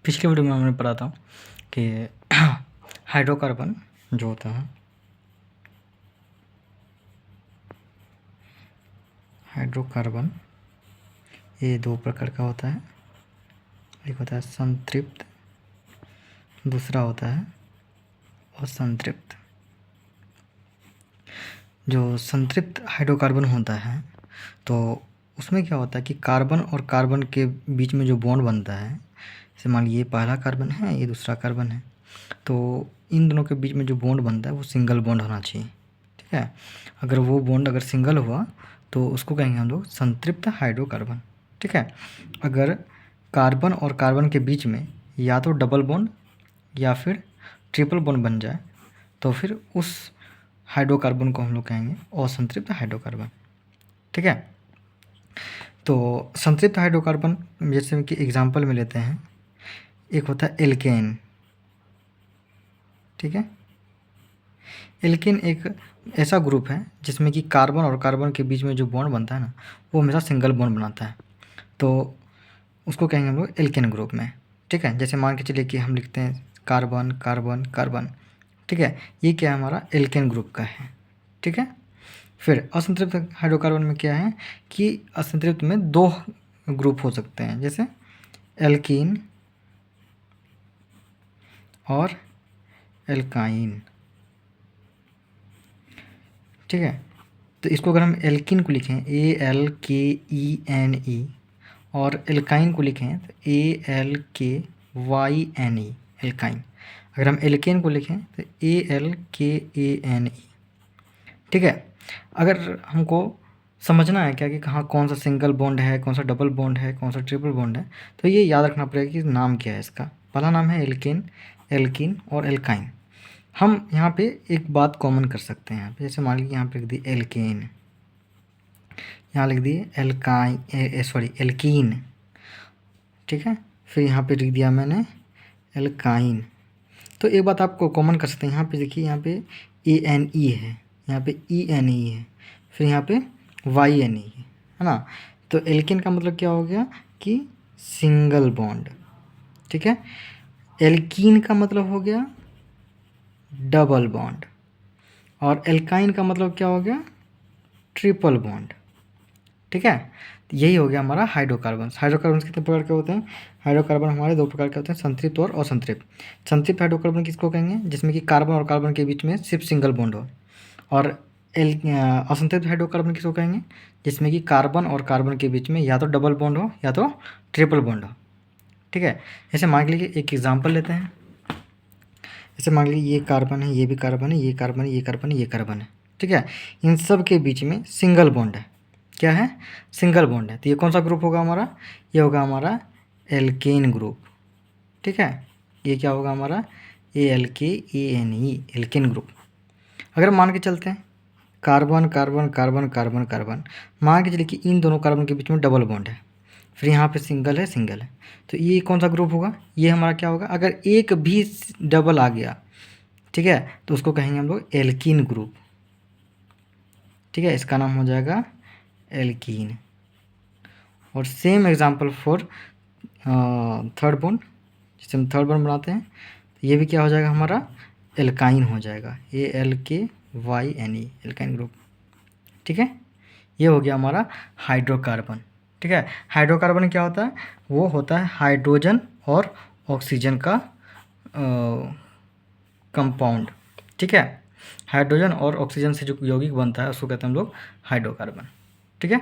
पिछले वीडियो में हमने पढ़ा था कि हाइड्रोकार्बन जो होता है, हाइड्रोकार्बन ये दो प्रकार का होता है। एक होता है संतृप्त, दूसरा होता है असंतृप्त। जो संतृप्त हाइड्रोकार्बन होता है तो उसमें क्या होता है कि कार्बन और कार्बन के बीच में जो बॉन्ड बनता है, जैसे मान लीजिए ये पहला कार्बन है, ये दूसरा कार्बन है, तो इन दोनों के बीच में जो बॉन्ड बनता है वो सिंगल बॉन्ड होना चाहिए। ठीक है, अगर वो बॉन्ड अगर सिंगल हुआ तो उसको कहेंगे हम लोग संतृप्त हाइड्रोकार्बन। ठीक है, अगर कार्बन और कार्बन के बीच में या तो डबल बॉन्ड या फिर ट्रिपल बॉन्ड बन जाए तो फिर उस हाइड्रोकार्बन को हम लोग कहेंगे असंतृप्त हाइड्रोकार्बन। ठीक है, तो संतृप्त हाइड्रोकार्बन जैसे कि एग्जांपल में लेते हैं, एक होता है एल्केन। ठीक है, एल्केन एक ऐसा ग्रुप है जिसमें कि कार्बन और कार्बन के बीच में जो बॉन्ड बनता है ना, वो हमेशा सिंगल बॉन्ड बनाता है, तो उसको कहेंगे हम लोग एल्केन ग्रुप में। ठीक है, जैसे मान के चलिए कि हम लिखते हैं कार्बन कार्बन कार्बन। ठीक है, ये क्या है, हमारा एल्केन ग्रुप का है। ठीक है, फिर असंतृप्त हाइड्रोकार्बन में क्या है कि असंतृप्त में दो ग्रुप हो सकते हैं, जैसे एल्कीन और एल्काइन। ठीक है, तो इसको अगर हम एल्कीन को लिखें ALKENE और एल्काइन को लिखें तो ALKYNE एल्काइन। अगर हम एल्केन को लिखें तो ALKANE। ठीक है, अगर हमको समझना है क्या कि कहाँ कौन सा सिंगल बॉन्ड है, कौन सा डबल बॉन्ड है, कौन सा ट्रिपल बॉन्ड है, तो ये याद रखना पड़ेगा कि नाम क्या है इसका। पहला नाम है एल्केन, एल्कीन और एल्काइन। हम यहाँ पे एक बात कॉमन कर सकते हैं यहाँ पे, जैसे मान लीजिए यहाँ पे लिख दिए एल्केन, यहाँ लिख दिए एल्कीन। ठीक है, फिर यहाँ पे लिख दिया मैंने एल्काइन। तो एक बात आपको कॉमन कर सकते हैं, यहाँ पे देखिए, यहाँ पे ANE है, यहाँ पे ENE है, फिर यहाँ पे YNE है ना। तो एल्केन का मतलब क्या हो गया कि सिंगल बॉन्ड। ठीक है, एल्कीन का मतलब हो गया डबल बॉन्ड, और एल्काइन का मतलब क्या हो गया, ट्रिपल बॉन्ड। ठीक है, तो यही हो गया हमारा हाइड्रोकार्बन। हाइड्रोकार्बन कितने प्रकार के होते हैं? हाइड्रोकार्बन हमारे दो प्रकार के होते हैं, संतृप्त और असंतृप्त। संतृप्त हाइड्रोकार्बन किसको कहेंगे? जिसमें कि कार्बन और कार्बन के बीच में सिर्फ सिंगल बॉन्ड हो। और असंतृप्त हाइड्रोकार्बन किसको कहेंगे? जिसमें कि कार्बन और कार्बन के बीच में या तो डबल बॉन्ड हो या तो ट्रिपल बॉन्ड हो। ठीक है, जैसे मान लीजिए एक एग्जाम्पल लेते हैं, जैसे मान लीजिए ये कार्बन है, ये भी कार्बन है, ये कार्बन है, ये कार्बन है, ये कार्बन है। ठीक है, इन सब के बीच में सिंगल बॉन्ड है। क्या है? सिंगल बॉन्ड है। तो ये कौन सा ग्रुप होगा हमारा? ये होगा हमारा एल्केन ग्रुप। ठीक है, ये क्या होगा हमारा? ALKANE alkane group. अगर मान के चलते हैं carbon carbon carbon carbon carbon, मान के चलिए कि इन दोनों कार्बन के बीच में डबल बॉन्ड है, फिर यहाँ पे सिंगल है, सिंगल है, तो ये कौन सा ग्रुप होगा? ये हमारा क्या होगा? अगर एक भी डबल आ गया, ठीक है, तो उसको कहेंगे हम लोग एल्कीन ग्रुप। ठीक है, इसका नाम हो जाएगा एल्कीन। और same example for third bond, जिसे हम थर्ड बॉन्ड बनाते हैं, तो ये भी क्या हो जाएगा हमारा? एल्काइन हो जाएगा, ALKYNE एल्काइन ग्रुप। ठीक है, ये हो गया हमारा हाइड्रोकार्बन। ठीक है, हाइड्रोकार्बन क्या होता है? वो होता है हाइड्रोजन और ऑक्सीजन का कंपाउंड। ठीक है, हाइड्रोजन और ऑक्सीजन से जो यौगिक बनता है उसको कहते हैं हम लोग हाइड्रोकार्बन। ठीक है।